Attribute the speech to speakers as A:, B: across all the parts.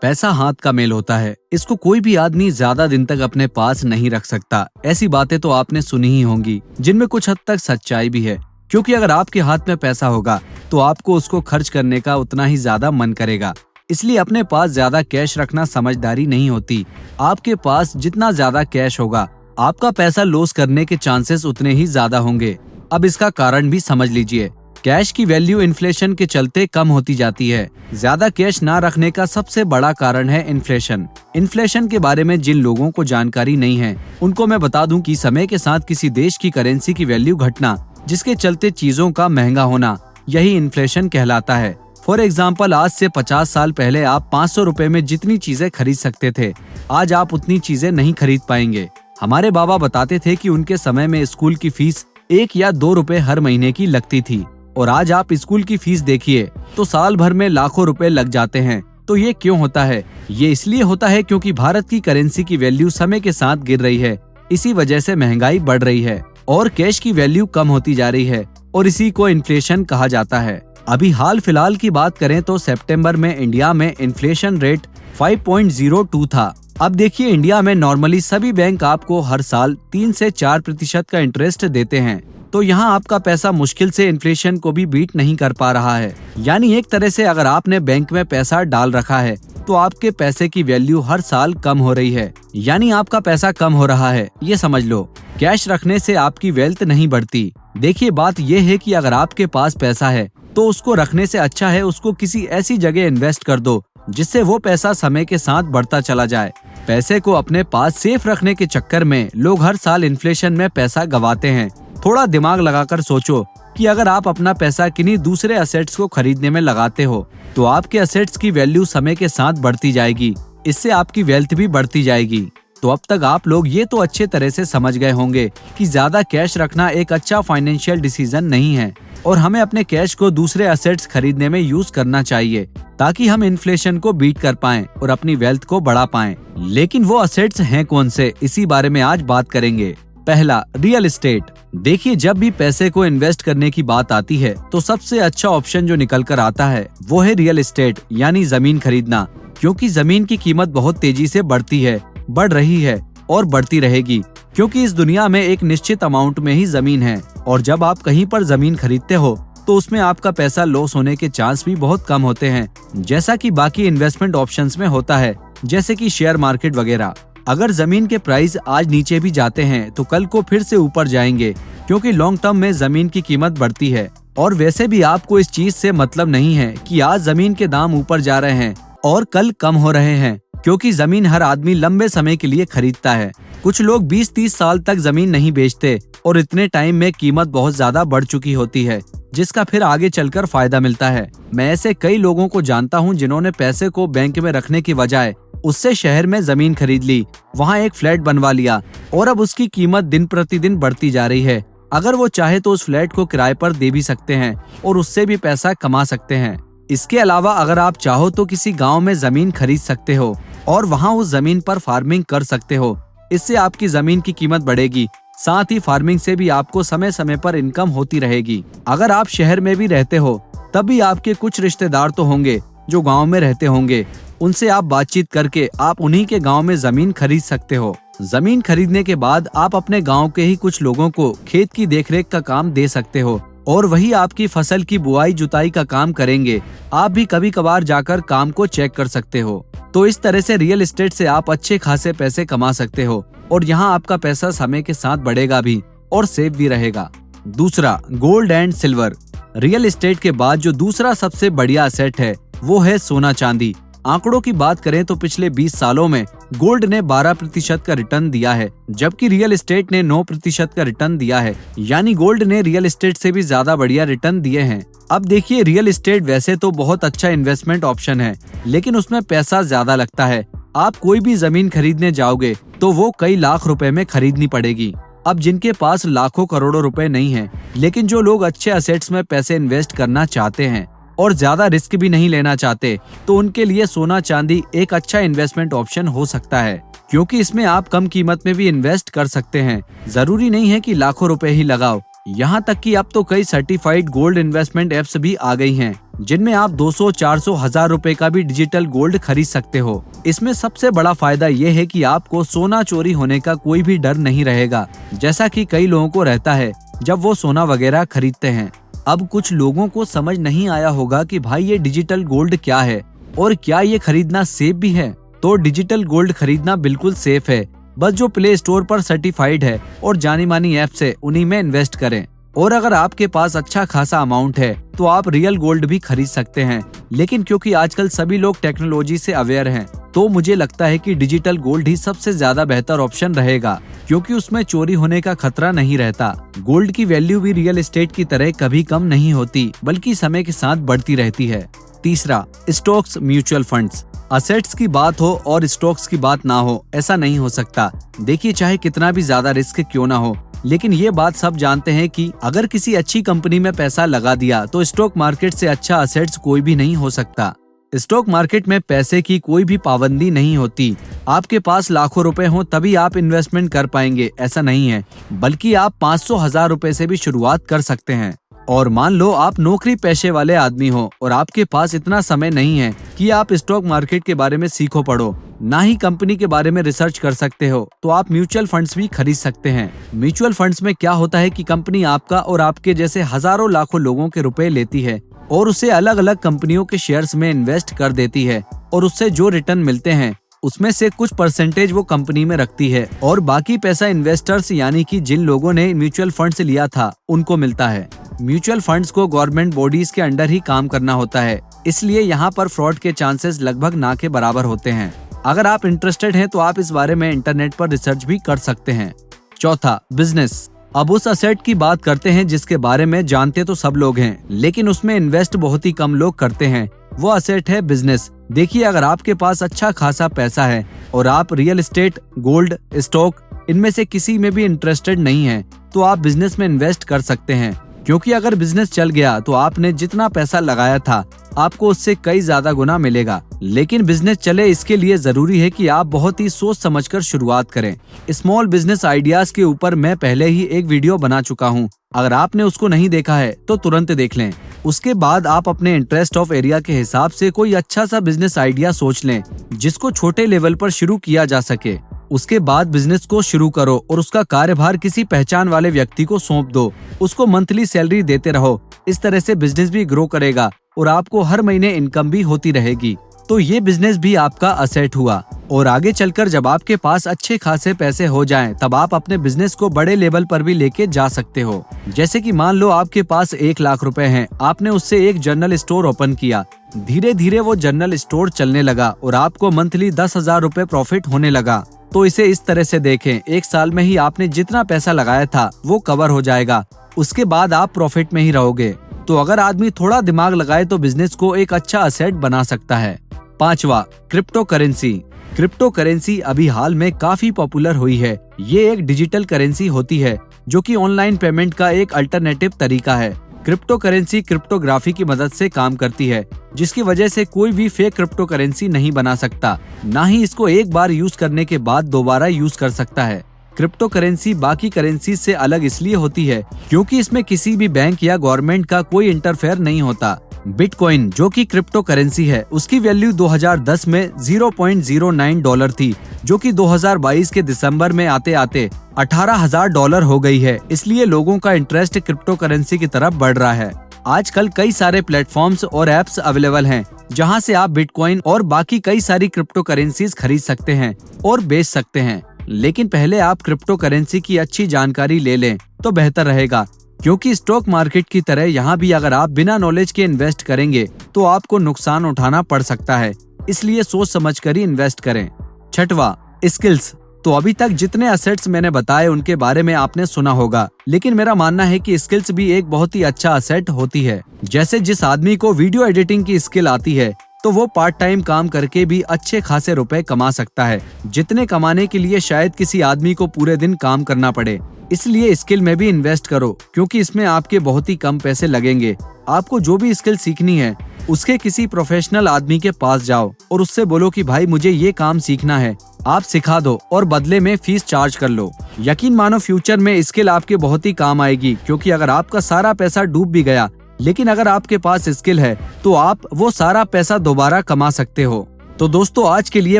A: पैसा हाथ का मेल होता है, इसको कोई भी आदमी ज्यादा दिन तक अपने पास नहीं रख सकता। ऐसी बातें तो आपने सुनी ही होंगी, जिनमें कुछ हद तक सच्चाई भी है। क्योंकि अगर आपके हाथ में पैसा होगा तो आपको उसको खर्च करने का उतना ही ज्यादा मन करेगा। इसलिए अपने पास ज्यादा कैश रखना समझदारी नहीं होती। आपके पास जितना ज्यादा कैश होगा, आपका पैसा लॉस करने के चांसेस उतने ही ज्यादा होंगे। अब इसका कारण भी समझ लीजिए। कैश की वैल्यू इन्फ्लेशन के चलते कम होती जाती है। ज्यादा कैश ना रखने का सबसे बड़ा कारण है इन्फ्लेशन। इन्फ्लेशन के बारे में जिन लोगों को जानकारी नहीं है, उनको मैं बता दूं कि समय के साथ किसी देश की करेंसी की वैल्यू घटना, जिसके चलते चीजों का महंगा होना, यही इन्फ्लेशन कहलाता है। फॉर एग्जाम्पल, आज से 50 साल पहले आप 500 रुपए में जितनी चीजें खरीद सकते थे, आज आप उतनी चीजें नहीं खरीद पाएंगे। हमारे बाबा बताते थे कि उनके समय में स्कूल की फीस 1 या 2 रुपए हर महीने की लगती थी, और आज आप स्कूल की फीस देखिए तो साल भर में लाखों रुपए लग जाते हैं। तो ये क्यों होता है? ये इसलिए होता है क्योंकि भारत की करेंसी की वैल्यू समय के साथ गिर रही है। इसी वजह से महंगाई बढ़ रही है और कैश की वैल्यू कम होती जा रही है, और इसी को इन्फ्लेशन कहा जाता है। अभी हाल फिलहाल की बात करें तो सितंबर में इंडिया में इन्फ्लेशन रेट 5.02 था। अब देखिए, इंडिया में नॉर्मली सभी बैंक आपको हर साल 3 से 4% का इंटरेस्ट देते हैं। तो यहाँ आपका पैसा मुश्किल से इन्फ्लेशन को भी बीट नहीं कर पा रहा है। यानी एक तरह से अगर आपने बैंक में पैसा डाल रखा है तो आपके पैसे की वैल्यू हर साल कम हो रही है, यानी आपका पैसा कम हो रहा है, ये समझ लो। कैश रखने से आपकी वेल्थ नहीं बढ़ती। देखिए, बात ये है कि अगर आपके पास पैसा है तो उसको रखने से अच्छा है उसको किसी ऐसी जगह इन्वेस्ट कर दो जिससे वो पैसा समय के साथ बढ़ता चला जाए। पैसे को अपने पास सेफ रखने के चक्कर में लोग हर साल इन्फ्लेशन में पैसा गंवाते हैं। थोड़ा दिमाग लगाकर सोचो कि अगर आप अपना पैसा किन्हीं दूसरे असेट्स को खरीदने में लगाते हो तो आपके असेट्स की वैल्यू समय के साथ बढ़ती जाएगी। इससे आपकी वेल्थ भी बढ़ती जाएगी। तो अब तक आप लोग ये तो अच्छे तरह से समझ गए होंगे कि ज्यादा कैश रखना एक अच्छा फाइनेंशियल डिसीजन नहीं है, और हमें अपने कैश को दूसरे असेट्स खरीदने में यूज करना चाहिए ताकि हम इन्फ्लेशन को बीट कर पाएं और अपनी वेल्थ को बढ़ा पाएं। लेकिन वो असेट्स हैं कौन से, इसी बारे में आज बात करेंगे। पहला, रियल एस्टेट। देखिए, जब भी पैसे को इन्वेस्ट करने की बात आती है तो सबसे अच्छा ऑप्शन जो निकल कर आता है वो है रियल एस्टेट, यानी जमीन खरीदना। क्योंकि जमीन की कीमत बहुत तेजी से बढ़ती है, बढ़ रही है और बढ़ती रहेगी, क्योंकि इस दुनिया में एक निश्चित अमाउंट में ही जमीन है। और जब आप कहीं पर जमीन खरीदते हो तो उसमें आपका पैसा लॉस होने के चांस भी बहुत कम होते हैं, जैसा कि बाकी इन्वेस्टमेंट ऑप्शंस में होता है, जैसे कि शेयर मार्केट वगैरह। अगर जमीन के प्राइस आज नीचे भी जाते हैं तो कल को फिर से ऊपर जाएंगे, क्योंकि लॉन्ग टर्म में जमीन की कीमत बढ़ती है। और वैसे भी आपको इस चीज से मतलब नहीं है कि आज जमीन के दाम ऊपर जा रहे हैं और कल कम हो रहे हैं, क्योंकि जमीन हर आदमी लंबे समय के लिए खरीदता है। कुछ लोग 20-30 साल तक जमीन नहीं बेचते और इतने टाइम में कीमत बहुत ज्यादा बढ़ चुकी होती है, जिसका फिर आगे चलकर फायदा मिलता है। मैं ऐसे कई लोगों को जानता हूँ जिन्होंने पैसे को बैंक में रखने की बजाय उससे शहर में जमीन खरीद ली, वहाँ एक फ्लैट बनवा लिया और अब उसकी कीमत दिन प्रतिदिन बढ़ती जा रही है। अगर वो चाहे तो उस फ्लैट को किराए पर दे भी सकते हैं और उससे भी पैसा कमा सकते हैं। इसके अलावा अगर आप चाहो तो किसी गांव में जमीन खरीद सकते हो और वहां उस जमीन पर फार्मिंग कर सकते हो। इससे आपकी जमीन की कीमत बढ़ेगी, साथ ही फार्मिंग से भी आपको समय समय पर इनकम होती रहेगी। अगर आप शहर में भी रहते हो तब भी आपके कुछ रिश्तेदार तो होंगे जो गांव में रहते होंगे, उनसे आप बातचीत करके आप उन्हीं के गांव में जमीन खरीद सकते हो। जमीन खरीदने के बाद आप अपने गांव के ही कुछ लोगों को खेत की देखरेख का काम दे सकते हो और वही आपकी फसल की बुआई जुताई का काम करेंगे। आप भी कभी कभार जाकर काम को चेक कर सकते हो। तो इस तरह से रियल एस्टेट से आप अच्छे खासे पैसे कमा सकते हो और यहाँ आपका पैसा समय के साथ बढ़ेगा भी और सेफ भी रहेगा। दूसरा, gold and silver. Real estate के बाद जो दूसरा सबसे बढ़िया असेट है वो है सोना चांदी। आंकड़ों की बात करें तो पिछले 20 सालों में गोल्ड ने 12% का रिटर्न दिया है, जबकि रियल एस्टेट ने 9% का रिटर्न दिया है। यानी गोल्ड ने रियल एस्टेट से भी ज्यादा बढ़िया रिटर्न दिए हैं। अब देखिए, रियल एस्टेट वैसे तो बहुत अच्छा इन्वेस्टमेंट ऑप्शन है, लेकिन उसमें पैसा ज्यादा लगता है। आप कोई भी जमीन खरीदने जाओगे तो वो कई लाख रुपए में खरीदनी पड़ेगी। अब जिनके पास लाखों करोड़ों रुपए नहीं है, लेकिन जो लोग अच्छे असेट्स में पैसे इन्वेस्ट करना चाहते हैं और ज्यादा रिस्क भी नहीं लेना चाहते, तो उनके लिए सोना चांदी एक अच्छा इन्वेस्टमेंट ऑप्शन हो सकता है, क्योंकि इसमें आप कम कीमत में भी इन्वेस्ट कर सकते हैं। जरूरी नहीं है कि लाखों रुपए ही लगाओ, यहाँ तक कि अब तो कई सर्टिफाइड गोल्ड इन्वेस्टमेंट एप्स भी आ गई हैं। जिनमें आप 200, 400, 1000 रुपए का भी डिजिटल गोल्ड खरीद सकते हो। इसमें सबसे बड़ा फायदा ये है कि आपको सोना चोरी होने का कोई भी डर नहीं रहेगा, जैसा कि कई लोगों को रहता है जब वो सोना वगैरह खरीदते हैं। अब कुछ लोगों को समझ नहीं आया होगा कि भाई ये डिजिटल गोल्ड क्या है और क्या ये खरीदना सेफ भी है। तो डिजिटल गोल्ड खरीदना बिल्कुल सेफ है, बस जो प्ले स्टोर पर सर्टिफाइड है और जानी मानी ऐप्स है उन्हीं में इन्वेस्ट करें। और अगर आपके पास अच्छा खासा अमाउंट है तो आप रियल गोल्ड भी खरीद सकते हैं, लेकिन क्योंकि आजकल सभी लोग टेक्नोलॉजी से अवेयर हैं, तो मुझे लगता है कि डिजिटल गोल्ड ही सबसे ज्यादा बेहतर ऑप्शन रहेगा, क्योंकि उसमें चोरी होने का खतरा नहीं रहता। गोल्ड की वैल्यू भी रियल एस्टेट की तरह कभी कम नहीं होती, बल्कि समय के साथ बढ़ती रहती है। तीसरा, स्टॉक्स, म्यूचुअल फंड्स। असेट्स की बात हो और स्टॉक्स की बात ना हो, ऐसा नहीं हो सकता। देखिए, चाहे कितना भी ज्यादा रिस्क क्यों ना हो, लेकिन ये बात सब जानते हैं कि अगर किसी अच्छी कंपनी में पैसा लगा दिया तो स्टॉक मार्केट से अच्छा असेट्स कोई भी नहीं हो सकता। स्टॉक मार्केट में पैसे की कोई भी पाबंदी नहीं होती। आपके पास लाखों रुपए हो तभी आप इन्वेस्टमेंट कर पाएंगे, ऐसा नहीं है, बल्कि आप 500,000 रुपए से भी शुरुआत कर सकते हैं। और मान लो आप नौकरी पेशे वाले आदमी हो और आपके पास इतना समय नहीं है कि आप स्टॉक मार्केट के बारे में सीखो पढ़ो, ना ही कंपनी के बारे में रिसर्च कर सकते हो, तो आप म्यूचुअल फंड्स भी खरीद सकते हैं। म्यूचुअल फंड्स में क्या होता है कि कंपनी आपका और आपके जैसे हजारों लाखों लोगों के रुपए लेती है और उसे अलग अलग कंपनियों के शेयर्स में इन्वेस्ट कर देती है, और उससे जो रिटर्न मिलते हैं उसमें से कुछ परसेंटेज वो कंपनी में रखती है और बाकी पैसा इन्वेस्टर्स यानी कि जिन लोगों ने म्यूचुअल फंड्स लिया था उनको मिलता है। म्यूचुअल फंड्स को गवर्नमेंट बॉडीज के अंडर ही काम करना होता है, इसलिए यहाँ पर फ्रॉड के चांसेस लगभग ना के बराबर होते हैं। अगर आप इंटरेस्टेड हैं तो आप इस बारे में इंटरनेट पर रिसर्च भी कर सकते हैं। चौथा, बिजनेस। अब उस असेट की बात करते हैं जिसके बारे में जानते तो सब लोग हैं, लेकिन उसमें इन्वेस्ट बहुत ही कम लोग करते हैं। वो असेट है बिजनेस। देखिए, अगर आपके पास अच्छा खासा पैसा है और आप रियल एस्टेट, गोल्ड, स्टॉक इनमें से किसी में भी इंटरेस्टेड नहीं है, तो आप बिजनेस में इन्वेस्ट कर सकते हैं, क्योंकि अगर बिजनेस चल गया तो आपने जितना पैसा लगाया था आपको उससे कई ज्यादा गुना मिलेगा। लेकिन बिजनेस चले इसके लिए जरूरी है कि आप बहुत ही सोच समझकर शुरुआत करें। स्मॉल बिजनेस आइडियाज के ऊपर मैं पहले ही एक वीडियो बना चुका हूँ, अगर आपने उसको नहीं देखा है तो तुरंत देख लें। उसके बाद आप अपने इंटरेस्ट ऑफ एरिया के हिसाब से कोई अच्छा सा बिजनेस आइडिया सोच लें जिसको छोटे लेवल पर शुरू किया जा सके। उसके बाद बिजनेस को शुरू करो और उसका कार्यभार किसी पहचान वाले व्यक्ति को सौंप दो। उसको मंथली सैलरी देते रहो। इस तरह से बिजनेस भी ग्रो करेगा और आपको हर महीने इनकम भी होती रहेगी। तो ये बिजनेस भी आपका असेट हुआ। और आगे चलकर जब आपके पास अच्छे खासे पैसे हो जाएं, तब आप अपने बिजनेस को बड़े लेवल पर भी लेके जा सकते हो। जैसे कि मान लो आपके पास 1 लाख रुपए हैं, आपने उससे एक जनरल स्टोर ओपन किया। धीरे धीरे वो जनरल स्टोर चलने लगा और आपको मंथली 10,000 रुपए प्रॉफिट होने लगा। तो इसे इस तरह से देखें, 1 साल में ही आपने जितना पैसा लगाया था वो कवर हो जाएगा, उसके बाद आप प्रॉफिट में ही रहोगे। तो अगर आदमी थोड़ा दिमाग लगाए तो बिजनेस को एक अच्छा असेट बना सकता है। 5वां, क्रिप्टो करेंसी। क्रिप्टो करेंसी अभी हाल में काफी पॉपुलर हुई है। ये एक डिजिटल करेंसी होती है जो कि ऑनलाइन पेमेंट का एक अल्टरनेटिव तरीका है। क्रिप्टो करेंसी क्रिप्टोग्राफी की मदद से काम करती है, जिसकी वजह से कोई भी फेक क्रिप्टो करेंसी नहीं बना सकता, ना ही इसको एक बार यूज करने के बाद दोबारा यूज कर सकता है। क्रिप्टो करेंसी बाकी करेंसी से अलग इसलिए होती है क्योंकि इसमें किसी भी बैंक या गवर्नमेंट का कोई इंटरफेयर नहीं होता। बिटकॉइन जो कि क्रिप्टो करेंसी है, उसकी वैल्यू 2010 में $0.09 थी, जो कि 2022 के दिसंबर में आते आते $18,000 हो गई है। इसलिए लोगों का इंटरेस्ट क्रिप्टो करेंसी की तरफ बढ़ रहा है। आजकल कई सारे प्लेटफॉर्म्स और एप्स अवेलेबल हैं, जहां से आप बिटकॉइन और बाकी कई सारी क्रिप्टो करेंसीज खरीद सकते हैं और बेच सकते हैं। लेकिन पहले आप क्रिप्टो करेंसी की अच्छी जानकारी ले लें तो बेहतर रहेगा, क्योंकि स्टॉक मार्केट की तरह यहाँ भी अगर आप बिना नॉलेज के इन्वेस्ट करेंगे तो आपको नुकसान उठाना पड़ सकता है। इसलिए सोच समझ कर ही इन्वेस्ट करें। 6वां, स्किल्स। तो अभी तक जितने असेट्स मैंने बताए उनके बारे में आपने सुना होगा, लेकिन मेरा मानना है कि स्किल्स भी एक बहुत ही अच्छा असेट होती है। जैसे जिस आदमी को वीडियो एडिटिंग की स्किल आती है तो वो पार्ट टाइम काम करके भी अच्छे खासे रुपए कमा सकता है, जितने कमाने के लिए शायद किसी आदमी को पूरे दिन काम करना पड़े। इसलिए स्किल में भी इन्वेस्ट करो, क्योंकि इसमें आपके बहुत ही कम पैसे लगेंगे। आपको जो भी स्किल सीखनी है उसके किसी प्रोफेशनल आदमी के पास जाओ और उससे बोलो कि भाई मुझे ये काम सीखना है, आप सिखा दो और बदले में फीस चार्ज कर लो। यकीन मानो फ्यूचर में स्किल आपके बहुत ही काम आएगी, क्योंकि अगर आपका सारा पैसा डूब भी गया लेकिन अगर आपके पास स्किल है तो आप वो सारा पैसा दोबारा कमा सकते हो। तो दोस्तों आज के लिए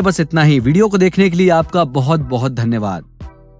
A: बस इतना ही। वीडियो को देखने के लिए आपका बहुत बहुत धन्यवाद।